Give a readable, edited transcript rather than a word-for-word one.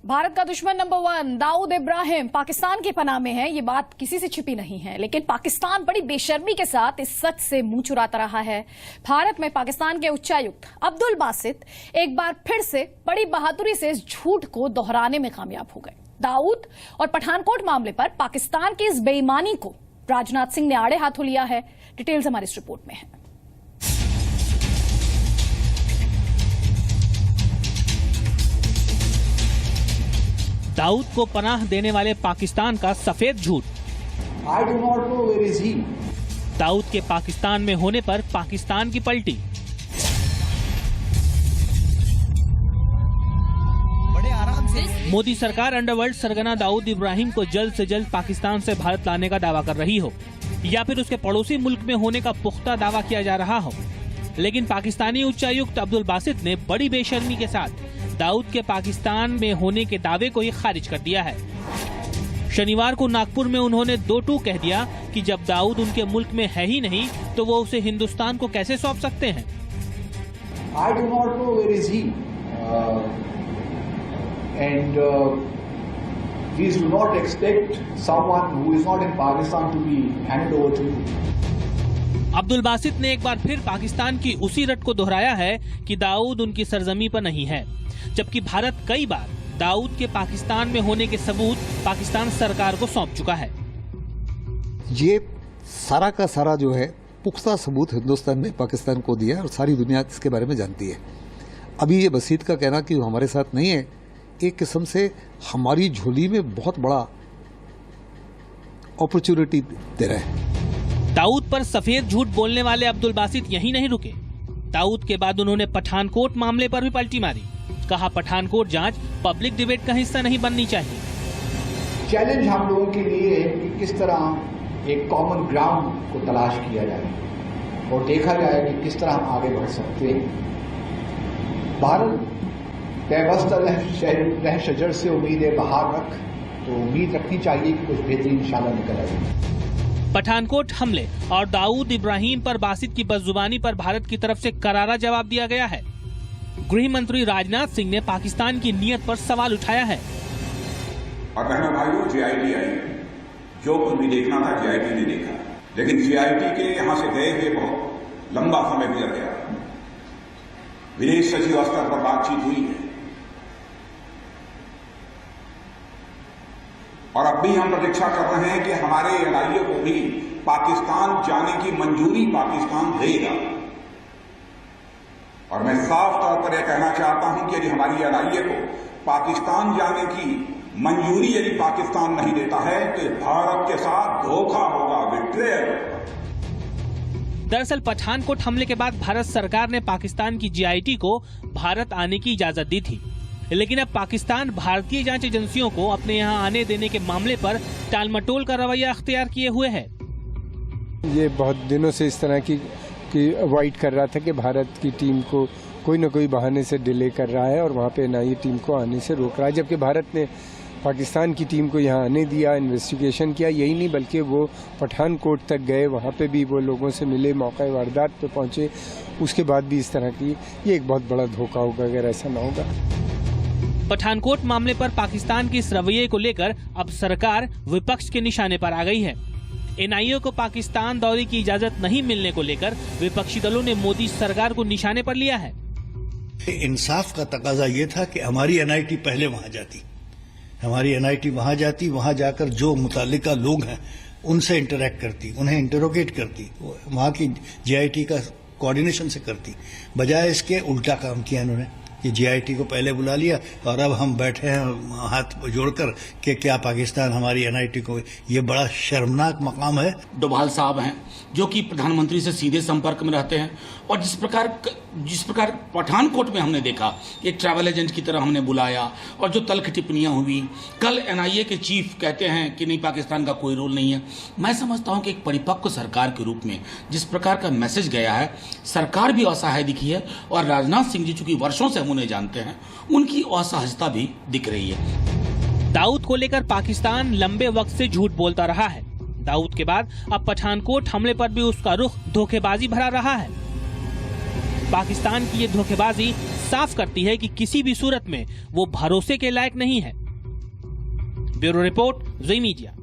भारत का दुश्मन नंबर 1 दाऊद इब्राहिम पाकिस्तान की पनाह में है, ये बात किसी से छिपी नहीं है। लेकिन पाकिस्तान बड़ी बेशर्मी के साथ इस सच से मुंह चुराता रहा है। भारत में पाकिस्तान के उच्चायुक्त अब्दुल बासित एक बार फिर से बड़ी बहादुरी से इस झूठ को दोहराने में कामयाब हो गए। दाऊद और पठानकोट मामले पर पाकिस्तान की इस बेईमानी को राजनाथ सिंह ने आड़े हाथों लिया है। डिटेल्स हमारी इस रिपोर्ट में है। दाऊद को पनाह देने वाले पाकिस्तान का सफेद झूठ। I do not know where is he. Dawood के पाकिस्तान में होने पर पाकिस्तान की पलटी। बड़े आराम से मोदी सरकार अंडरवर्ल्ड सरगना दाऊद इब्राहिम को जल्द से जल्द पाकिस्तान से भारत लाने का दावा कर रही हो, या फिर उसके पड़ोसी मुल्क में होने का पुख्ता दावा किया जा रहा हो। लेकिन पाकिस्तानी उच्चायुक्त अब्दुल बासित ने बड़ी बेशर्मी के साथ दाऊद के पाकिस्तान में होने के दावे को ही खारिज कर दिया है। शनिवार को नागपुर में उन्होंने दो टूक कह दिया कि जब दाऊद उनके मुल्क में है ही नहीं तो वो उसे हिंदुस्तान को कैसे सौंप सकते हैं। I do not know where is he. Please do not expect someone who is not in Pakistan to be handed over to you. Abdul Basit ने एक बार फिर पाकिस्तान की उसी रट को दोहराया है कि दाऊद उनकी सरजमी पर नहीं है, जबकि भारत कई बार दाऊद के पाकिस्तान में होने के सबूत पाकिस्तान सरकार को सौंप चुका है। ये सारा का सारा जो है पुख्ता सबूत हिंदुस्तान ने पाकिस्तान को दिया और सारी दुनिया इसके बारे में जानती है। अभी ये बसीत का कहना कि वो हमारे साथ नहीं है, एक किस्म से हमारी झोली में बहुत बड़ा अपॉर्चुनिटी दे रहा है। दाऊद पर सफेद झूठ बोलने वाले अब्दुल बासित यहीं नहीं रुके। दाऊद के बाद उन्होंने पठानकोट मामले पर भी पलटी मारी। कहा पठानकोट जांच पब्लिक डिबेट का हिस्सा नहीं बननी चाहिए। चैलेंज हम लोगों के लिए है कि किस तरह एक कॉमन ग्राउंड को तलाश किया जाए और देखा जाए कि किस तरह हम आगे बढ़ सकते हैं। भारत पैबस्ता रह शजर से उम्मीदें बाहर रख, तो उम्मीद रखनी चाहिए कि कुछ बेहतरीन इंशाल्लाह निकल आएगी। पठानकोट हमले और दाऊद इब्राहिम पर बासित की बदजुबानी पर भारत की तरफ से करारा जवाब दिया गया है। गृह मंत्री राजनाथ सिंह ने पाकिस्तान की नीयत पर सवाल उठाया है। और बहनों भाइयों, जीआईटी आई, जो कुछ भी देखना था जीआईटी ने देखा, लेकिन जीआईटी के यहां से गए हुए बहुत लंबा समय गुजर गया। विदेश सचिव स्तर पर बातचीत हुई है और अब भी हम प्रतीक्षा कर रहे हैं कि हमारे एनआईए को भी पाकिस्तान जाने की मंजूरी पाकिस्तान देगा। और मैं साफ तौर पर यह कहना चाहता हूं कि यदि हमारी एनआईए को पाकिस्तान जाने की मंजूरी यदि पाकिस्तान नहीं देता है तो भारत के साथ धोखा होगा, बिट्रेयल। दरअसल पठानकोट हमले के बाद भारत सरकार ने पाकिस्तान की जीआईटी को भारत आने की इजाजत दी थी, लेकिन अब पाकिस्तान भारतीय जांच एजेंसियों को अपने यहाँ आने देने के मामले पर टालमटोल का रवैया अख्तियार किए हुए है। ये बहुत दिनों से इस तरह की अवॉइड कर रहा था कि भारत की टीम को कोई न कोई बहाने से डिले कर रहा है और वहाँ पे एनआईए टीम को आने से रोक रहा है, जबकि भारत ने पाकिस्तान की टीम को यहाँ आने दिया, इन्वेस्टिगेशन किया। यही नहीं बल्कि वो पठानकोट तक गए, वहाँ पे भी वो लोगों से मिले, मौके वारदात पे पहुँचे, उसके बाद भी इस तरह की ये एक बहुत बड़ा धोखा होगा अगर ऐसा ना होगा। पठानकोट मामले पर पाकिस्तान के इस रवैये को लेकर अब सरकार विपक्ष के निशाने पर आ गई है। एनआईए को पाकिस्तान दौरे की इजाजत नहीं मिलने को लेकर विपक्षी दलों ने मोदी सरकार को निशाने पर लिया है। इंसाफ का तकाजा ये था कि हमारी एनआईटी पहले वहां जाती, वहां जाकर जो मुतालिका लोग हैं उनसे इंटरेक्ट करती, उन्हें इंटरोगेट करती, वहां की जीआईटी का कोऑर्डिनेशन से करती। बजाय इसके उल्टा काम किया इन्होंने कि जीआईटी को पहले बुला लिया और अब हम बैठे हैं हाथ जोड़कर कि क्या पाकिस्तान हमारी एनआईटी को। ये बड़ा शर्मनाक मकाम है। डोभाल साहब हैं जो कि प्रधानमंत्री से सीधे संपर्क में रहते हैं, और जिस प्रकार पठानकोट में हमने देखा एक ट्रैवल एजेंट की तरह हमने बुलाया और जो तल्ख टिप्पणियां हुई, कल एनआईए के चीफ कहते हैं कि नहीं पाकिस्तान का कोई रोल नहीं है। मैं समझता हूं कि एक परिपक्व सरकार के रूप में जिस प्रकार का मैसेज गया है, सरकार भी असहाय दिखी है और राजनाथ सिंह जी चूंकि वर्षों से हम उन्हें जानते हैं, उनकी असहजता भी दिख रही है। दाऊद को लेकर पाकिस्तान लंबे वक्त से झूठ बोलता रहा है। दाऊद के बाद अब पठानकोट हमले पर भी उसका रुख धोखेबाजी भरा रहा है। पाकिस्तान की ये धोखेबाजी साफ करती है कि किसी भी सूरत में वो भरोसे के लायक नहीं है। ब्यूरो रिपोर्ट, जी मीडिया।